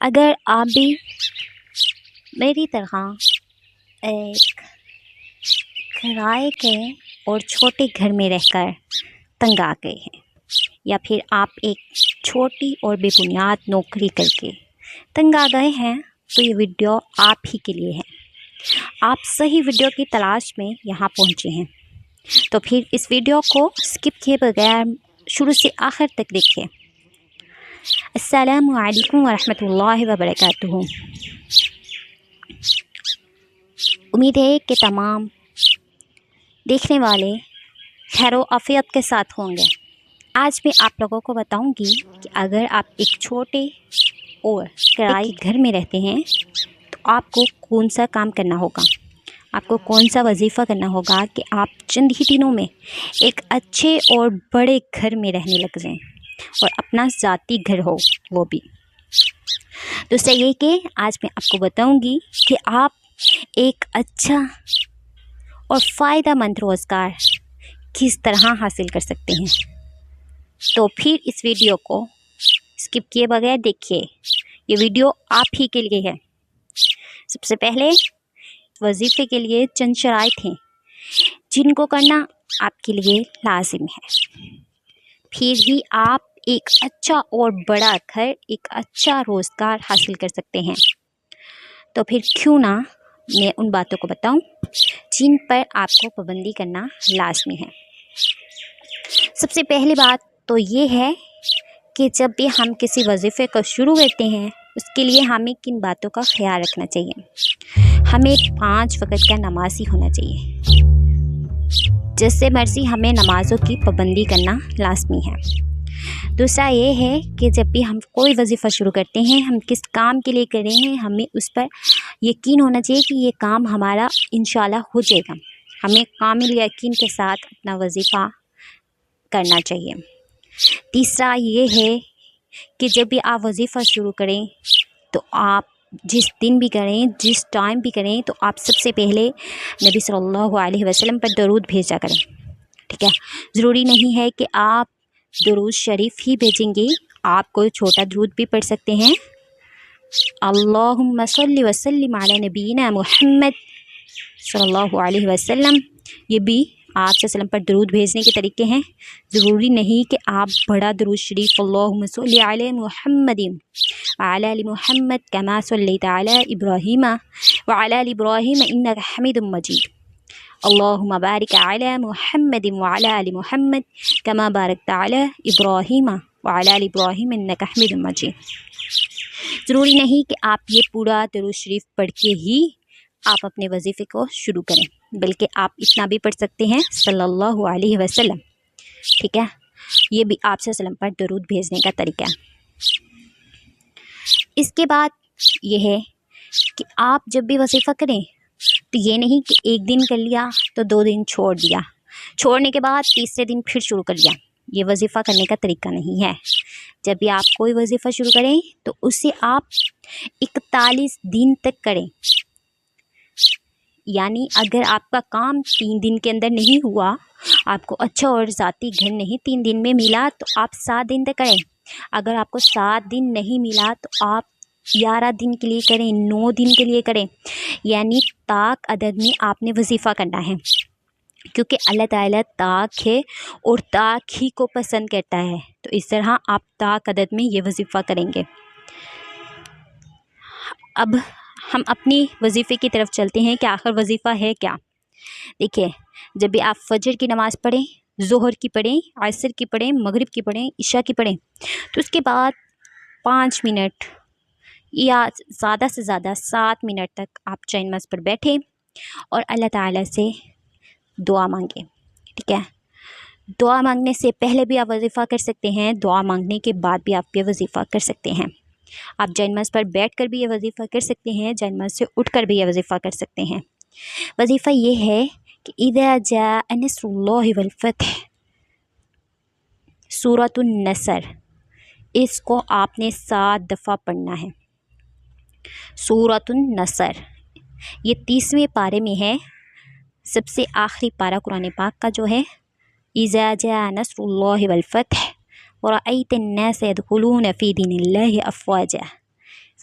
اگر آپ بھی میری طرح ایک کرائے کے اور چھوٹے گھر میں رہ کر تنگ آ گئے ہیں، یا پھر آپ ایک چھوٹی اور بے بنیاد نوکری کر کے تنگ آ گئے ہیں، تو یہ ویڈیو آپ ہی کے لیے ہے۔ آپ صحیح ویڈیو کی تلاش میں یہاں پہنچے ہیں، تو پھر اس ویڈیو کو اسکپ کیے بغیر شروع سے آخر تک دیکھیں۔ السلام علیکم ورحمۃ اللہ وبرکاتہ۔ امید ہے کہ تمام دیکھنے والے خیر و عافیت کے ساتھ ہوں گے۔ آج میں آپ لوگوں کو بتاؤں گی کہ اگر آپ ایک چھوٹے اور کرائے کے گھر میں رہتے ہیں تو آپ کو کون سا کام کرنا ہوگا، آپ کو کون سا وظیفہ کرنا ہوگا کہ آپ چند ہی دنوں میں ایک اچھے اور بڑے گھر میں رہنے لگ جائیں، اور اپنا ذاتی گھر ہو وہ بھی۔ دوسرا یہ کہ آج میں آپ کو بتاؤں گی کہ آپ ایک اچھا اور فائدہ مند روزگار کس طرح حاصل کر سکتے ہیں۔ تو پھر اس ویڈیو کو اسکپ کیے بغیر دیکھیے، یہ ویڈیو آپ ہی کے لیے ہے۔ سب سے پہلے وظیفے کے لیے چند شرائط ہیں جن کو کرنا آپ کے لیے لازم ہے، پھر ہی آپ ایک اچھا اور بڑا گھر، ایک اچھا روزگار حاصل کر سکتے ہیں۔ تو پھر کیوں نہ میں ان باتوں کو بتاؤں جن پر آپ کو پابندی کرنا لازمی ہے۔ سب سے پہلی بات تو یہ ہے کہ جب بھی ہم کسی وظیفے کو شروع کرتے ہیں، اس کے لیے ہمیں کن باتوں کا خیال رکھنا چاہیے۔ ہمیں 5 وقت کا نمازی ہونا چاہیے، جس سے مرضی ہمیں نمازوں کی پابندی کرنا لازمی ہے۔ دوسرا یہ ہے کہ جب بھی ہم کوئی وظیفہ شروع کرتے ہیں، ہم کس کام کے لیے کر رہے ہیں، ہمیں اس پر یقین ہونا چاہیے کہ یہ کام ہمارا انشاءاللہ ہو جائے گا۔ ہمیں کامل یقین کے ساتھ اپنا وظیفہ کرنا چاہیے۔ تیسرا یہ ہے کہ جب بھی آپ وظیفہ شروع کریں تو آپ جس دن بھی کریں، جس ٹائم بھی کریں، تو آپ سب سے پہلے نبی صلی اللہ علیہ وسلم پر درود بھیجا کریں، ٹھیک ہے۔ ضروری نہیں ہے کہ آپ درود شریف ہی بھیجیں گے، آپ کوئی چھوٹا درود بھی پڑھ سکتے ہیں۔ اللہم صلی وسلم علی نبینا محمد صلی اللہ علیہ وسلم، یہ بھی آپ صلی اللہ علیہ وسلم پر درود بھیجنے کے طریقے ہیں۔ ضروری نہیں کہ آپ بڑا درود شریف اللہم صلی علی محمد وعلی آل محمد کما صلیت علی ابراہیم وعلی آل ابراہیم انک حمید مجید، اللہم بارک علی محمد وعلی آل محمد کما بارکت علی ابراہیم وعلی آل ابراہیم انک حمید مجید۔ ضروری نہیں کہ آپ یہ پورا درود شریف پڑھ کے ہی آپ اپنے وظیفے کو شروع کریں، بلکہ آپ اتنا بھی پڑھ سکتے ہیں صلی اللہ علیہ وسلم، ٹھیک ہے۔ یہ بھی آپ صلی اللہ علیہ وسلم پر درود بھیجنے کا طریقہ ہے۔ اس کے بعد یہ ہے کہ آپ جب بھی وظیفہ کریں تو یہ نہیں کہ ایک دن کر لیا تو 2 دن چھوڑ دیا، چھوڑنے کے بعد تیسرے دن پھر شروع کر لیا، یہ وظیفہ کرنے کا طریقہ نہیں ہے۔ جب بھی آپ کوئی وظیفہ شروع کریں تو اسے آپ 41 دن تک کریں، یعنی اگر آپ کا کام 3 دن کے اندر نہیں ہوا، آپ کو اچھا اور ذاتی گھر نہیں 3 دن میں ملا، تو آپ 7 دن تک کریں۔ اگر آپ کو 7 دن نہیں ملا تو آپ 11 دن کے لیے کریں، 9 دن کے لیے کریں، یعنی طاق عدد میں آپ نے وظیفہ کرنا ہے، کیونکہ اللہ تعالیٰ طاق ہے اور طاق ہی کو پسند کرتا ہے۔ تو اس طرح آپ طاق عدد میں یہ وظیفہ کریں گے۔ اب ہم اپنی وظیفے کی طرف چلتے ہیں کہ آخر وظیفہ ہے کیا۔ دیکھیے، جب بھی آپ فجر کی نماز پڑھیں، ظہر کی پڑھیں، عصر کی پڑھیں، مغرب کی پڑھیں، عشاء کی پڑھیں، تو اس کے بعد 5 منٹ یا زیادہ سے زیادہ 7 منٹ تک آپ چین نماز پر بیٹھیں اور اللہ تعالیٰ سے دعا مانگیں، ٹھیک ہے۔ دعا مانگنے سے پہلے بھی آپ وظیفہ کر سکتے ہیں، دعا مانگنے کے بعد بھی آپ یہ وظیفہ کر سکتے ہیں۔ آپ جائے نماز پر بیٹھ کر بھی یہ وظیفہ کر سکتے ہیں، جائے نماز سے اٹھ کر بھی یہ وظیفہ کر سکتے ہیں۔ وظیفہ یہ ہے کہ اذا جاء نصر اللہ والفتح، سورۃ النصر، اس کو آپ نے 7 دفعہ پڑھنا ہے۔ سورۃ النصر یہ 30ویں پارے میں ہے، سب سے آخری پارہ قرآن پاک کا جو ہے، اذا جاء نصر اللہ والفتح ورأيت الناس يدخلون في دين الله أفواجا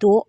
2